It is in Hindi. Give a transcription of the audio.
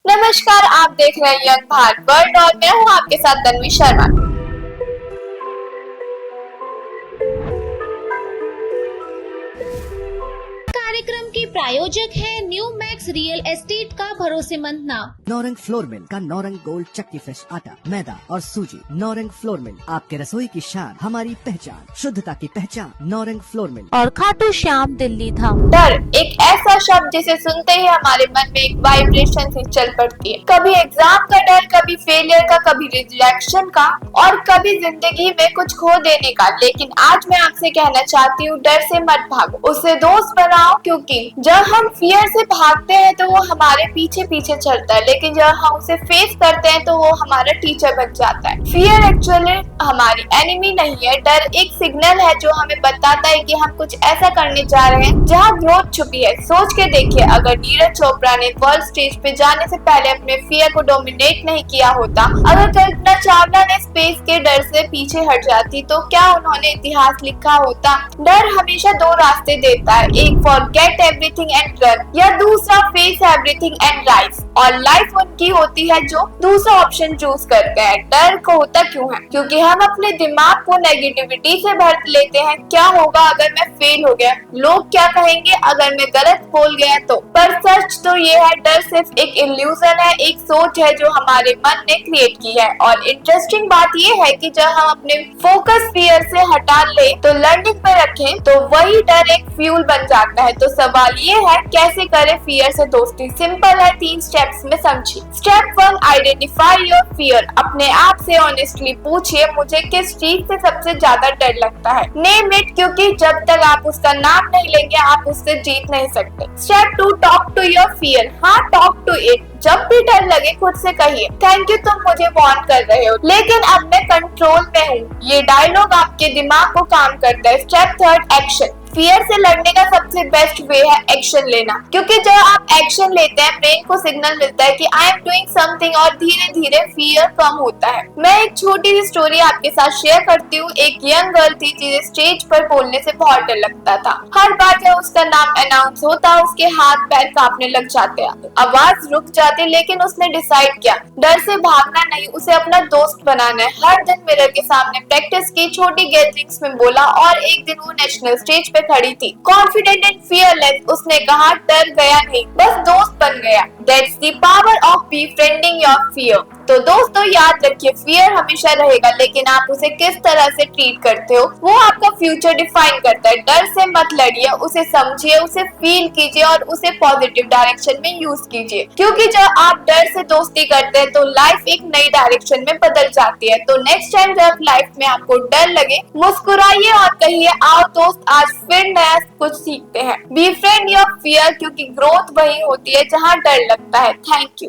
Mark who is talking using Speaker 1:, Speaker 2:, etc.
Speaker 1: नमस्कार, आप देख रहे हैं यंग भारत वर्ल्ड और मैं हूं आपके साथ तन्वी शर्मा।
Speaker 2: कार्यक्रम के प्रायोजक है न्यू मैक्स रियल एस्टेट का भरोसेमंद नाम।
Speaker 3: नौरंग फ्लोर मिल का नौरंग गोल्ड चक्की फ्रेश आटा, मैदा और सूजी। नौरंग फ्लोर मिल, आपके रसोई की शान, हमारी पहचान, शुद्धता की पहचान। Naurang flour mill.
Speaker 2: और खाटू श्याम दिल्ली धाम।
Speaker 1: डर एक ऐसा शब्द जिसे सुनते ही हमारे मन में एक वाइब्रेशन सी चल पड़ती है। कभी एग्जाम का डर, कभी फेलियर का, कभी रिजेक्शन का और कभी जिंदगी में कुछ खो देने का। लेकिन आज मैं आपसे कहना चाहती हूँ, डर से मत भागो, उससे दोस्त बनाओ। क्योंकि जब हम फियर से भागते हैं तो वो हमारे पीछे पीछे चलता है, लेकिन जब हम उसे फेस करते हैं तो वो हमारा टीचर बन जाता है। फियर एक्चुअली हमारी एनिमी नहीं है। डर एक सिग्नल है जो हमें बताता है कि हम कुछ ऐसा करने जा रहे हैं जहाँ ग्रोथ छुपी है। सोच के देखिए, अगर नीरज चोपड़ा ने वर्ल्ड स्टेज पे जाने से पहले अपने फियर को डोमिनेट नहीं किया होता, अगर कल्पना चावला ने स्पेस के डर से पीछे हट जाती, तो क्या उन्होंने इतिहास लिखा होता? डर हमेशा दो रास्ते देता है, एक फॉरगेट एवरीथिंग एंड रन, या दूसरा फेस एवरीथिंग एंड राइज। और लाइफ उनकी होती है जो दूसरा ऑप्शन चूज करते हैं। डर को होता क्यों है? क्योंकि हम अपने दिमाग को नेगेटिविटी से भर लेते हैं। क्या होगा अगर मैं फेल हो गया? लोग क्या कहेंगे अगर मैं गलत बोल गया तो? पर सच तो ये है, डर सिर्फ एक इल्यूजन है, एक सोच है जो हमारे मन ने क्रिएट की है। और इंटरेस्टिंग बात ये है कि जब हम अपने फोकस फियर से हटा ले तो लर्निंग पे रखें, तो वही डर एक फ्यूल बन जाता है। तो सवाल ये है, कैसे करें फियर से दोस्ती? सिंपल है, 3 स्टेप्स में समझिए। Step 1, identify your fear. अपने आप से ऑनेस्टली पूछिए, मुझे किस चीज से सबसे ज्यादा डर लगता है? नेम इट, क्योंकि जब तक आप उसका नाम नहीं लेंगे आप उससे जीत नहीं सकते। Step 2, talk to your fear. हाँ, टॉक टू इट। जब भी डर लगे खुद से कहिए, थैंक यू तुम मुझे वार्न कर रहे हो, लेकिन अब मैं कंट्रोल में हूँ। ये डायलॉग आपके दिमाग को काम करता है। Step 3, action. फियर से लड़ने का सबसे बेस्ट वे है एक्शन लेना, क्योंकि जब आप एक्शन लेते हैं ब्रेन को सिग्नल मिलता है कि आई एम डूइंग समथिंग और धीरे धीरे फियर कम होता है। मैं एक छोटी सी स्टोरी आपके साथ शेयर करती हूँ। एक यंग गर्ल थी जिसे स्टेज पर बोलने से बहुत डर लगता था। हर बार जब उसका नाम अनाउंस होता उसके हाथ पैर कांपने लग जाते, आवाज रुक जाती, लेकिन उसने डिसाइड किया डर से भागना नहीं, उसे अपना दोस्त बनाना है। हर दिन मिरर के सामने प्रैक्टिस की, छोटी गैदरिंग्स में बोला और एक दिन वो नेशनल स्टेज खड़ी थी, कॉन्फिडेंट एंड फियरलेस। उसने कहा, डर गया नहीं, बस दोस्त बन गया। That's the power of befriending your fear. तो दोस्तों याद रखिए, फियर हमेशा रहेगा, लेकिन आप उसे किस तरह से ट्रीट करते हो वो आपका फ्यूचर डिफाइन करता है। डर से मत लड़िए, उसे समझिए, उसे फील कीजिए और उसे पॉजिटिव डायरेक्शन में यूज कीजिए। क्योंकि जब आप डर से दोस्ती करते हैं तो लाइफ एक नई डायरेक्शन में बदल जाती है। तो नेक्स्ट टाइम जब लाइफ में आपको डर लगे, मुस्कुराइए और कहिए, आओ दोस्त, आज फिर नया कुछ सीखते हैं। बी फ्रेंड योर फियर, क्योंकि ग्रोथ वही होती है जहाँ डर लगता है। Thank you.